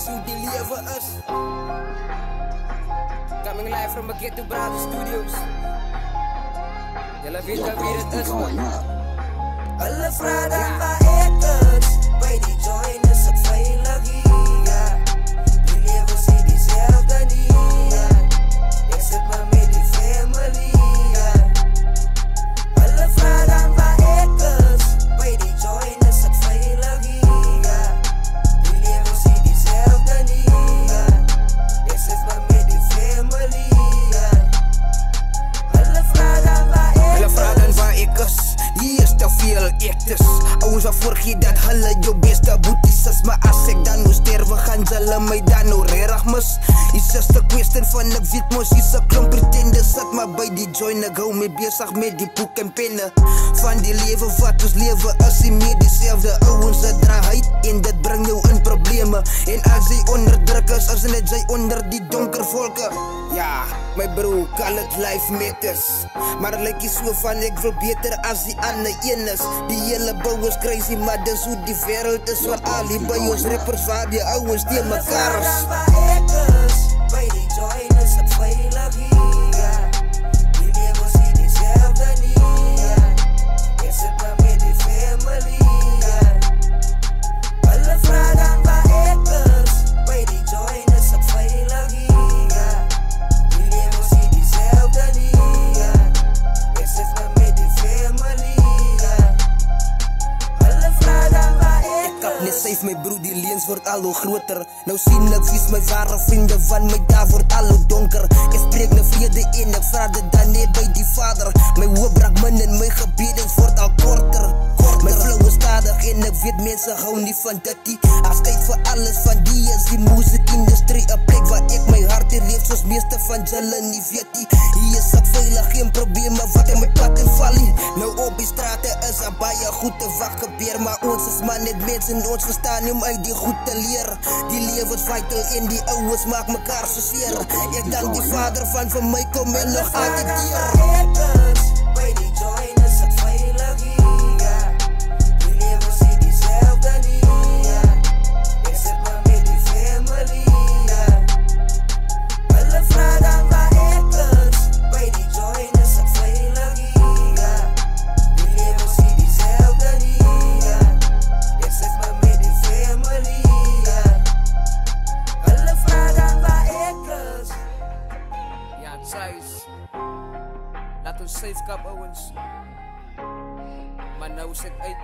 hoe die leven is. Coming live from Ghetto Bravo Studios. Julle weet wie het is, man. Hulle vra dan waar ek is. By die joint is ek veilig hier. Die lewe sê dieselfde nie. Ek sit maar met die family. Hulle vra dan waar ek is. By die joint is ek veilig hier. Die lewe sê dieselfde nie. Ek sit maar met die family. Hulle vra dan waar ek is. Hier is te veel ektes. Ouens wat voorgee dat hulle jou beste boeties is. Maar as ek dan moet sterwe, gaan hulle my dan nou rerig mis. Is just a question van ek weet mos, is a klomp pretenders. Sit maar by die joint, ek hou my besig met die boek en penne. Van die lewe wat ons lewe is nie meer dieselfde. Ouens het draaiheid en dit bring jou in probleme. En as jy onderdruk is, as net jy onder die donker volke. Ja, my bro, call it life matters. Maar lyk jy so van ek wil beter as die ander een is. Die hele bou is crazy, maar dis hoe die wereld is. Waar al die by ons rappers waar die ouens die mekaar is. Waar ek is, by die joint is ek veilig hier. Die lewe sê dieselfde nie. Ek sit maar met die family. Hulle vra dan waar ek is, by die joint is ek veilig hier. Die lewe sê dieselfde nie. Ek sit maar met die family. Hulle vra dan waar ek is. Net safe my broer, die leens word al hoe groter. Nou sien ek wie's my ware vriende, van my daar word al hoe donker. Ek spreek na vrede en ek vra dit dan net by die Vader. My hoop brak min en my gebedens word al korter. My flow is stadig en ek weet mense hou nie van dit nie. As tyd vir alles van die is die muziekindustrie, 'n plek waar ek my hart hier leef soos meeste van julle nie weet nie. Hier is ek veilig, geen probleme wat in my pad en val nie. Nou op die strate is er baie goed te wag gebeur, maar ons is maar net mense en ons verstaan nie om uit die goed te leer. Die lewe is vital en die ouens maak mekaar so seer. Ek dank die Vader van vir my kom en nog altyd hier. By die joint is ek veilig hier. Die lewe sê dieselfde nie. Ek sit maar met die family. Hulle vra dan waar ek is. By die joint is ek veilig hier. Die lewe sê dieselfde nie. Ek sit maar met die family. Hulle vra dan waar ek is. Ja, thuis. Laat ons safe kap ouens. Maar nou is ek uit.